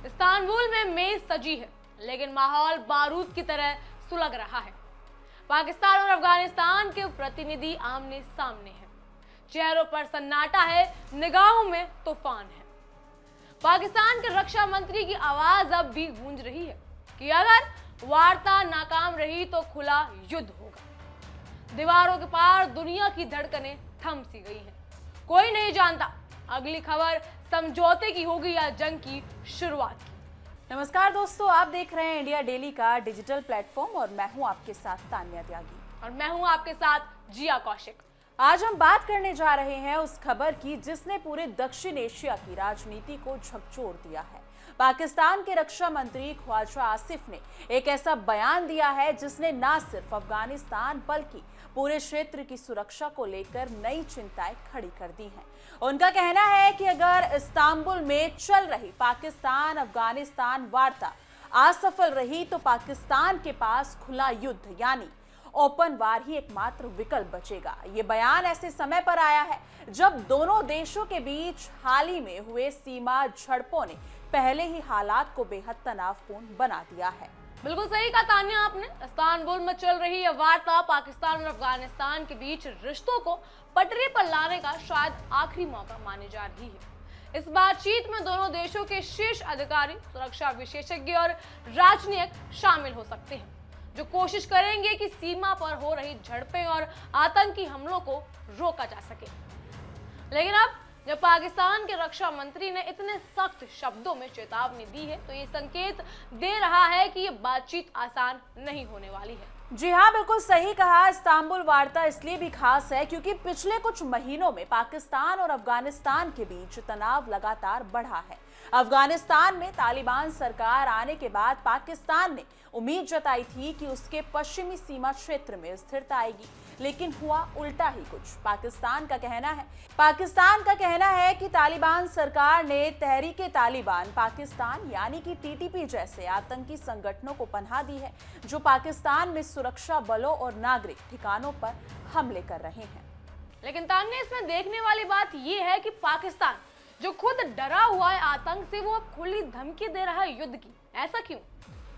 Istanbul में मेज सजी है, लेकिन माहौल बारूद की तरह सुलग रहा है। पाकिस्तान और अफगानिस्तान के प्रतिनिधि आमने सामने हैं। चेहरों पर सन्नाटा है, निगाहों में तूफान है। पाकिस्तान के रक्षा मंत्री की आवाज अब भी गूंज रही है कि अगर वार्ता नाकाम रही तो खुला युद्ध होगा। दीवारों के पार दुनिया की धड़कनें थम सी गई हैं। कोई नहीं जानता अगली खबर समझौते की होगी या जंग की शुरुआत की। नमस्कार दोस्तों, आप देख रहे हैं इंडिया डेली का डिजिटल प्लेटफॉर्म और मैं हूं आपके साथ तान्या त्यागी और मैं हूं आपके साथ जिया कौशिक। आज हम बात करने जा रहे हैं उस खबर की जिसने पूरे दक्षिण एशिया की राजनीति को झकझोर दिया है। पाकिस्तान के रक्षा मंत्री ख्वाजा आसिफ ने एक ऐसा बयान दिया है जिसने न सिर्फ अफगानिस्तान बल्कि पूरे क्षेत्र की सुरक्षा को लेकर नई चिंताएं खड़ी कर दी हैं। उनका कहना है कि अगर इस्तांबुल में चल रही पाकिस्तान अफगानिस्तान वार्ता असफल रही तो पाकिस्तान के पास खुला युद्ध यानी ओपन वार ही एकमात्र विकल्प बचेगा। ये बयान ऐसे समय पर आया है जब दोनों देशों के बीच हाल ही में हुए सीमा झड़पों ने पहले ही हालात को बेहद तनावपूर्ण बना दिया है। बिल्कुल सही कहा तान्या आपने। इस्तांबुल में चल रही यह वार्ता पाकिस्तान और अफगानिस्तान के बीच रिश्तों को पटरी पर लाने का शायद आखिरी मौका मानी जा रही है। इस बातचीत में दोनों देशों के शीर्ष अधिकारी, सुरक्षा विशेषज्ञ और राजनयिक शामिल हो सकते हैं, जो कोशिश करेंगे कि सीमा पर हो रही झड़पें और आतंकी हमलों को रोका जा सके। लेकिन अब जब पाकिस्तान के रक्षा मंत्री ने इतने सख्त शब्दों में चेतावनी दी है तो ये संकेत दे रहा है कि ये बातचीत आसान नहीं होने वाली है। जी हाँ, बिल्कुल सही कहा। इस्तांबुल वार्ता इसलिए भी खास है क्योंकि पिछले कुछ महीनों में पाकिस्तान और अफगानिस्तान के बीच तनाव लगातार बढ़ा है। अफगानिस्तान में तालिबान सरकार आने के बाद पाकिस्तान ने उम्मीद जताई थी कि उसके पश्चिमी सीमा क्षेत्र में स्थिरता आएगी, लेकिन हुआ उल्टा ही कुछ। पाकिस्तान का कहना है कि तालिबान सरकार ने तहरीक-ए-तालिबान पाकिस्तान यानी कि टीटीपी जैसे आतंकी संगठनों को पनाह दी है, जो पाकिस्तान में सुरक्षा बलों और नागरिक ठिकानों पर हमले कर रहे हैं। लेकिन तान्या, इसमें देखने वाली बात यह है कि पाकिस्तान जो खुद डरा हुआ है आतंक से, वो अब खुली धमकी दे रहा है युद्ध की। ऐसा क्यों?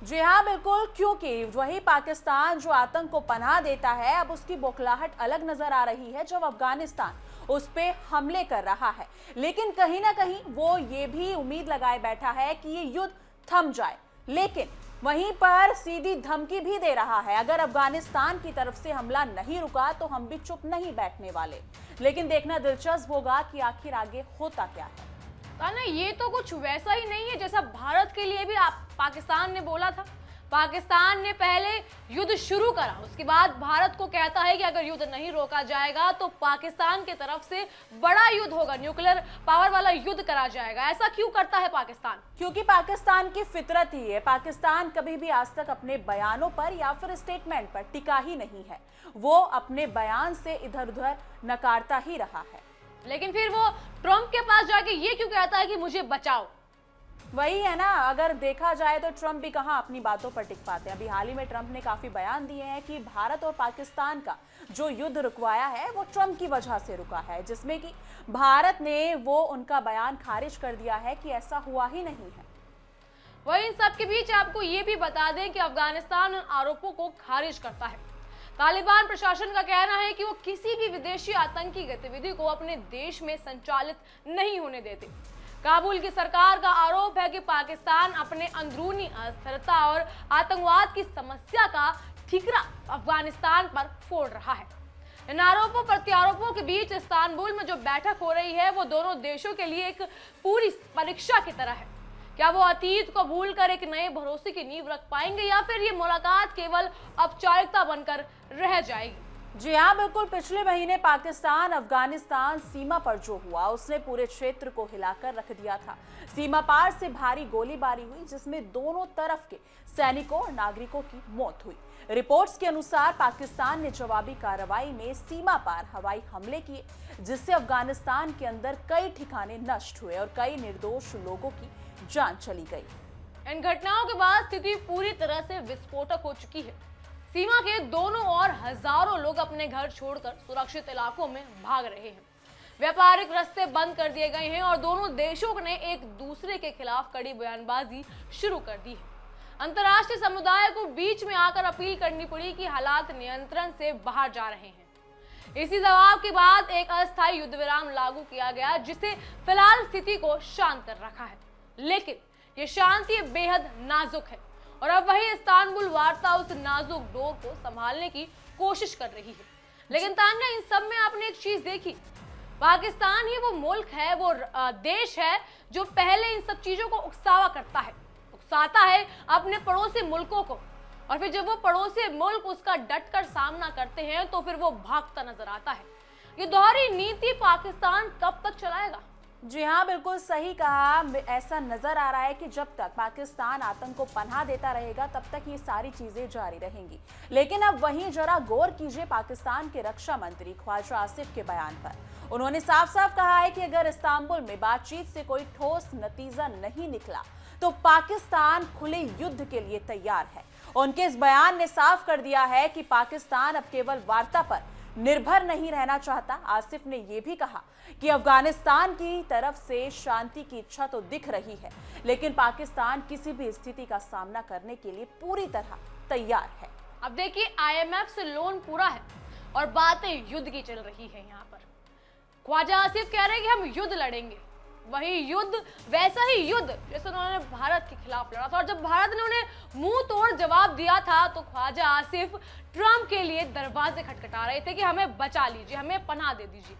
जी हाँ, बिल्कुल, क्योंकि वही पाकिस्तान जो आतंक को पनाह देता है, अब उसकी बौखलाहट अलग नजर आ रही है जब अफगानिस्तान उस पे हमले कर रहा है। लेकिन कहीं ना कहीं वो ये भी उम्मीद लगाए बैठा है कि ये युद्ध थम जाए, लेकिन वहीं पर सीधी धमकी भी दे रहा है अगर अफगानिस्तान की तरफ से हमला नहीं रुका तो हम भी चुप नहीं बैठने वाले। लेकिन देखना दिलचस्प होगा कि आखिर आगे होता क्या है। तान्या, ये तो कुछ वैसा ही नहीं है जैसा भारत के लिए भी पाकिस्तान ने बोला था। पाकिस्तान ने पहले युद्ध शुरू करा, उसके बाद भारत को कहता है कि अगर युद्ध नहीं रोका जाएगा तो पाकिस्तान की तरफ से बड़ा युद्ध होगा, न्यूक्लियर पावर वाला युद्ध करा जाएगा। ऐसा क्यों करता है पाकिस्तान? क्योंकि पाकिस्तान की फितरत ही है। पाकिस्तान कभी भी आज तक अपने बयानों पर या फिर स्टेटमेंट पर टिका ही नहीं है। वो अपने बयान से इधर उधर नकारता ही रहा है। लेकिन फिर वो ट्रंप के पास जाके ये क्यों कहता है कि मुझे बचाओ? वही है ना, अगर देखा जाए तो ट्रंप भी कहां अपनी बातों पर टिक पाते हैं। अभी हाल ही में ट्रंप ने काफी बयान दिए हैं कि भारत और पाकिस्तान का जो युद्ध रुकवाया है वो ट्रंप की वजह से रुका है, जिसमें कि भारत ने वो उनका बयान खारिज कर दिया है कि ऐसा हुआ ही नहीं है। वही इन सब के बीच आपको ये भी बता दें कि अफगानिस्तान उन आरोपों को खारिज करता है। तालिबान प्रशासन का कहना है कि वो किसी भी विदेशी आतंकी गतिविधि को अपने देश में संचालित नहीं होने देते। काबुल की सरकार का आरोप है कि पाकिस्तान अपने अंदरूनी अस्थिरता और आतंकवाद की समस्या का ठीकरा अफगानिस्तान पर फोड़ रहा है। इन आरोपों प्रत्यारोपों के बीच इस्तांबुल में जो बैठक हो रही है वो दोनों देशों के लिए एक पूरी परीक्षा की तरह है। क्या वो अतीत को भूलकर एक नए भरोसे की नींव रख पाएंगे या फिर ये मुलाकात केवल औपचारिकता बनकर रह जाएगी? जी हाँ, बिल्कुल। पिछले महीने पाकिस्तान अफगानिस्तान सीमा पर जो हुआ उसने पूरे क्षेत्र को हिलाकर रख दिया था। सीमा पार से भारी गोलीबारी हुई जिसमें दोनों तरफ के सैनिकों और नागरिकों की मौत हुई। रिपोर्ट्स के अनुसार पाकिस्तान ने जवाबी कार्रवाई में सीमा पार हवाई हमले किए, जिससे अफगानिस्तान के अंदर कई ठिकाने नष्ट हुए और कई निर्दोष लोगों की जान चली गई। इन घटनाओं के बाद स्थिति पूरी तरह से विस्फोटक हो चुकी है। सीमा के दोनों ओर हजारों लोग अपने घर छोड़कर सुरक्षित इलाकों में भाग रहे हैं। व्यापारिक रास्ते बंद कर दिए गए हैं और दोनों देशों ने एक दूसरे के खिलाफ कड़ी बयानबाजी शुरू कर दी है। अंतर्राष्ट्रीय समुदाय को बीच में आकर अपील करनी पड़ी कि हालात नियंत्रण से बाहर जा रहे हैं। इसी दबाव के बाद एक अस्थायी युद्ध विराम लागू किया गया, जिससे फिलहाल स्थिति को शांत कर रखा है। लेकिन ये शांति बेहद नाजुक है और अब वही इस्तांबुल वार्ता उस नाजुक डोर को संभालने की कोशिश कर रही है। लेकिन तान्या, इन सब में आपने एक चीज देखी, पाकिस्तान ही वो मुल्क है, वो देश है जो पहले इन सब चीजों को उकसावा करता है, उकसाता है अपने पड़ोसी मुल्कों को, और फिर जब वो पड़ोसी मुल्क उसका डटकर सामना करते हैं तो फिर वो भागता नजर आता है। ये दोहरी नीति पाकिस्तान कब तक चलाएगा? जी हाँ, बिल्कुल सही कहा। ऐसा नजर आ रहा है कि जब तक पाकिस्तान आतंक को पनाह देता रहेगा तब तक ये सारी चीजें जारी रहेंगी। लेकिन अब वहीं जरा गौर कीजिए पाकिस्तान के रक्षा मंत्री ख्वाजा आसिफ के बयान पर। उन्होंने साफ साफ कहा है कि अगर इस्तांबुल में बातचीत से कोई ठोस नतीजा नहीं निकला तो पाकिस्तान खुले युद्ध के लिए तैयार है। उनके इस बयान ने साफ कर दिया है कि पाकिस्तान अब केवल वार्ता पर निर्भर नहीं रहना चाहता। आसिफ ने यह भी कहा कि अफगानिस्तान की तरफ से शांति की इच्छा तो दिख रही है, लेकिन पाकिस्तान किसी भी स्थिति का सामना करने के लिए पूरी तरह तैयार है। अब देखिए, IMF से लोन पूरा है और बातें युद्ध की चल रही है। यहाँ पर ख्वाजा आसिफ कह रहे हैं कि हम युद्ध लड़ेंगे, वही युद्ध, वैसा ही युद्ध जैसे उन्होंने भारत के खिलाफ लड़ा था, और जब भारत ने उन्हें मुंह तोड़ जवाब दिया था तो ख्वाजा आसिफ ट्रंप के लिए दरवाजे खटखटा रहे थे कि हमें बचा लीजिए, हमें पनाह दे दीजिए।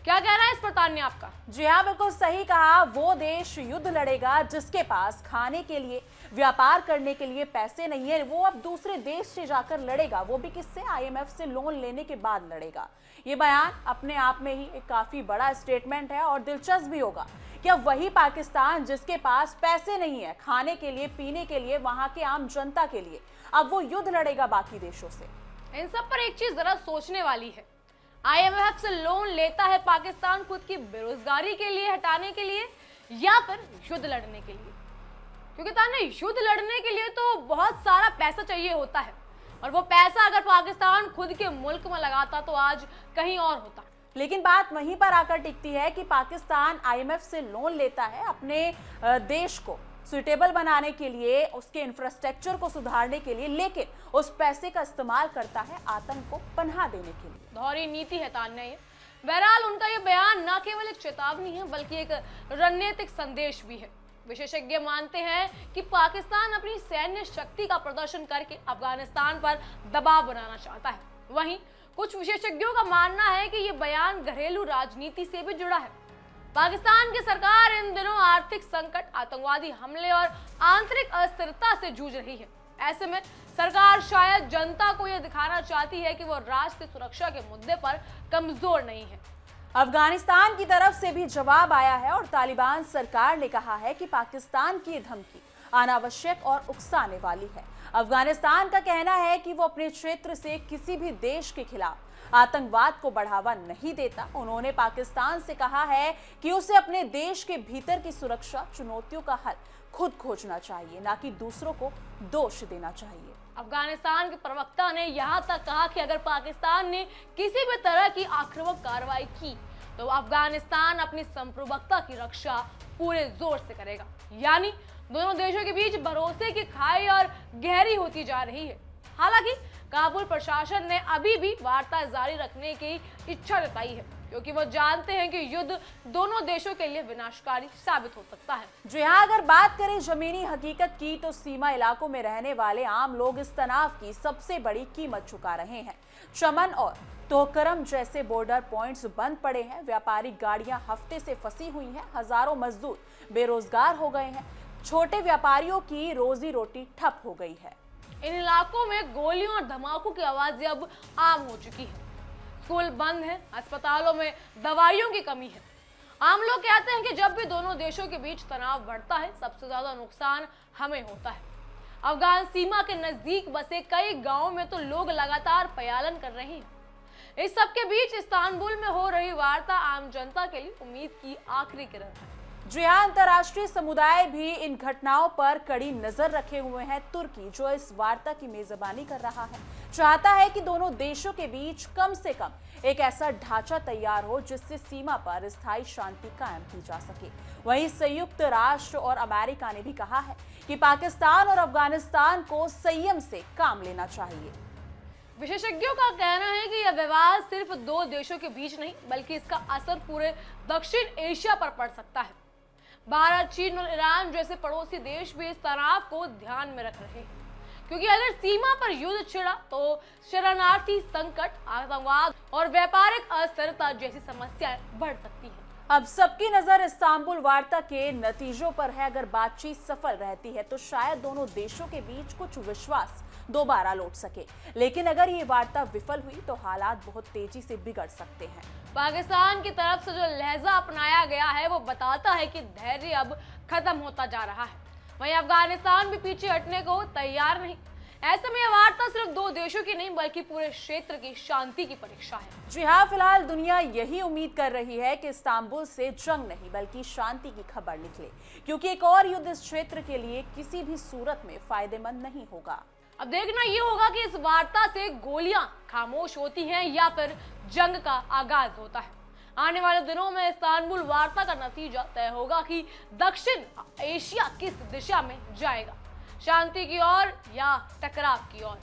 क्या कहना है इस पर तान्या आपका? जी हाँ, बिल्कुल सही कहा। वो देश युद्ध लड़ेगा जिसके पास खाने के लिए, व्यापार करने के लिए पैसे नहीं है, वो अब दूसरे देश से जाकर लड़ेगा, वो भी किससे? IMF से लोन लेने के बाद लड़ेगा। ये बयान अपने आप में ही एक काफी बड़ा स्टेटमेंट है और दिलचस्प भी होगा कि अब वही पाकिस्तान जिसके पास पैसे नहीं है खाने के लिए, पीने के लिए, वहां के आम जनता के लिए, अब वो युद्ध लड़ेगा बाकी देशों से। इन सब पर एक चीज जरा सोचने वाली है। IMF से लोन लेता है पाकिस्तान खुद की बेरोजगारी के लिए हटाने के लिए या फिर युद्ध लड़ने के लिए? क्योंकि तान्या, युद्ध लड़ने के लिए तो बहुत सारा पैसा चाहिए होता है, और वो पैसा अगर पाकिस्तान खुद के मुल्क में लगाता तो आज कहीं और होता। लेकिन बात वहीं पर आकर टिकती है कि पाकिस्तान IMF से लोन लेता है अपने देश को सुटेबल बनाने के लिए, उसके इंफ्रास्ट्रक्चर को सुधारने के लिए, लेकिन उस पैसे का इस्तेमाल करता है आतंक को पनाह देने के लिए। दोहरी नीति है तान्या ये। बहरहाल उनका ये बयान न केवल एक चेतावनी है बल्कि एक रणनीतिक संदेश भी है। विशेषज्ञ मानते हैं कि पाकिस्तान अपनी सैन्य शक्ति का प्रदर्शन करके अफगानिस्तान पर दबाव बनाना चाहता है। वहीं कुछ विशेषज्ञों का मानना है कि ये बयान घरेलू राजनीति से भी जुड़ा है। पाकिस्तान की सरकार इन दिनों आर्थिक संकट, आतंकवादी हमले और आंतरिक अस्थिरता से जूझ रही है। ऐसे में सरकार शायद जनता को यह दिखाना चाहती है कि वो राष्ट्रीय सुरक्षा के मुद्दे पर कमजोर नहीं है। अफगानिस्तान की तरफ से भी जवाब आया है और तालिबान सरकार ने कहा है कि पाकिस्तान की धमकी अनावश्यक और उकसाने वाली है। अफगानिस्तान का कहना है कि वो अपने क्षेत्र से किसी भी देश के खिलाफ आतंकवाद को बढ़ावा नहीं देता। उन्होंने पाकिस्तान से कहा है कि उसे अपने देश के भीतर की सुरक्षा चुनौतियों का हल खुद खोजना चाहिए, ना कि दूसरों को दोष देना चाहिए। अफगानिस्तान के प्रवक्ता ने यहां तक कहा कि अगर पाकिस्तान ने किसी भी तरह की आक्रामक कार्रवाई की तो अफगानिस्तान अपनी संप्रभुता की रक्षा पूरे जोर से करेगा। यानी दोनों देशों के बीच भरोसे की खाई और गहरी होती जा रही है। हालांकि काबुल प्रशासन ने अभी भी वार्ता जारी रखने की इच्छा जताई है, क्योंकि वो जानते हैं कि युद्ध दोनों देशों के लिए विनाशकारी साबित हो सकता है। जी हाँ, अगर बात करें जमीनी हकीकत की तो सीमा इलाकों में रहने वाले आम लोग इस तनाव की सबसे बड़ी कीमत चुका रहे हैं। चमन और तोकरम जैसे बॉर्डर पॉइंट्स बंद पड़े हैं, व्यापारिक गाड़ियां हफ्ते से फंसी हुई हैं, हजारों मजदूर बेरोजगार हो गए हैं, छोटे व्यापारियों की रोजी रोटी ठप हो गई है। इन इलाकों में गोलियों और धमाकों की आवाजें अब आम हो चुकी है। स्कूल बंद है, अस्पतालों में दवाइयों की कमी है। आम लोग कहते हैं कि जब भी दोनों देशों के बीच तनाव बढ़ता है सबसे ज्यादा नुकसान हमें होता है। अफगान सीमा के नजदीक बसे कई गांवों में तो लोग लगातार पलायन कर रहे हैं। इस सब के बीच इस्तांबुल में हो रही वार्ता आम जनता के लिए उम्मीद की आखिरी किरण है। जी हाँ, अंतर्राष्ट्रीय समुदाय भी इन घटनाओं पर कड़ी नजर रखे हुए हैं। तुर्की, जो इस वार्ता की मेजबानी कर रहा है, चाहता है कि दोनों देशों के बीच कम से कम एक ऐसा ढांचा तैयार हो जिससे सीमा पर स्थायी शांति कायम की जा सके। वहीं संयुक्त राष्ट्र और अमेरिका ने भी कहा है कि पाकिस्तान और अफगानिस्तान को संयम से काम लेना चाहिए। विशेषज्ञों का कहना है कि यह विवाद सिर्फ दो देशों के बीच नहीं, बल्कि इसका असर पूरे दक्षिण एशिया पर पड़ सकता है। भारत, चीन और ईरान जैसे पड़ोसी देश भी इस तनाव को ध्यान में रख रहे हैं, क्योंकि अगर सीमा पर युद्ध छिड़ा तो शरणार्थी संकट, आतंकवाद और व्यापारिक अस्थिरता जैसी समस्याएं बढ़ सकती हैं। अब सबकी नजर इस्तांबुल वार्ता के नतीजों पर है। अगर बातचीत सफल रहती है तो शायद दोनों देशों के बीच कुछ विश्वास दोबारा लौट सके, लेकिन अगर ये वार्ता विफल हुई तो हालात बहुत तेजी से बिगड़ सकते हैं। पाकिस्तान की तरफ से जो लहजा अपनाया गया है वो बताता है कि धैर्य अब खत्म होता जा रहा है। वहीं अफगानिस्तान भी पीछे हटने को तैयार नहीं। ऐसे में यह वार्ता सिर्फ दो देशों की नहीं, बल्कि पूरे क्षेत्र की शांति की परीक्षा है। जी हाँ, फिलहाल दुनिया यही उम्मीद कर रही है कि इस्तांबुल से जंग नहीं बल्कि शांति की खबर निकले, क्योंकि एक और युद्ध इस क्षेत्र के लिए किसी भी सूरत में फायदेमंद नहीं होगा। अब देखना ये होगा कि इस वार्ता से गोलियां खामोश होती हैं या फिर जंग का आगाज होता है। आने वाले दिनों में इस्तांबुल वार्ता का नतीजा तय होगा कि दक्षिण एशिया किस दिशा में जाएगा, शांति की ओर या टकराव की ओर।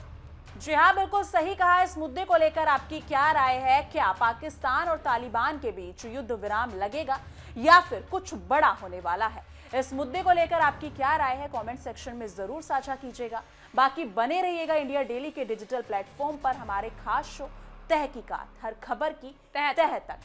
जी हाँ, बिल्कुल सही कहा। इस मुद्दे को लेकर आपकी क्या राय है? क्या पाकिस्तान और तालिबान के बीच युद्ध विराम लगेगा या फिर कुछ बड़ा होने वाला है? इस मुद्दे को लेकर आपकी क्या राय है? कमेंट सेक्शन में जरूर साझा कीजिएगा। बाकी बने रहिएगा इंडिया डेली के डिजिटल प्लेटफॉर्म पर। हमारे खास शो तहकीकात, हर खबर की तह तक।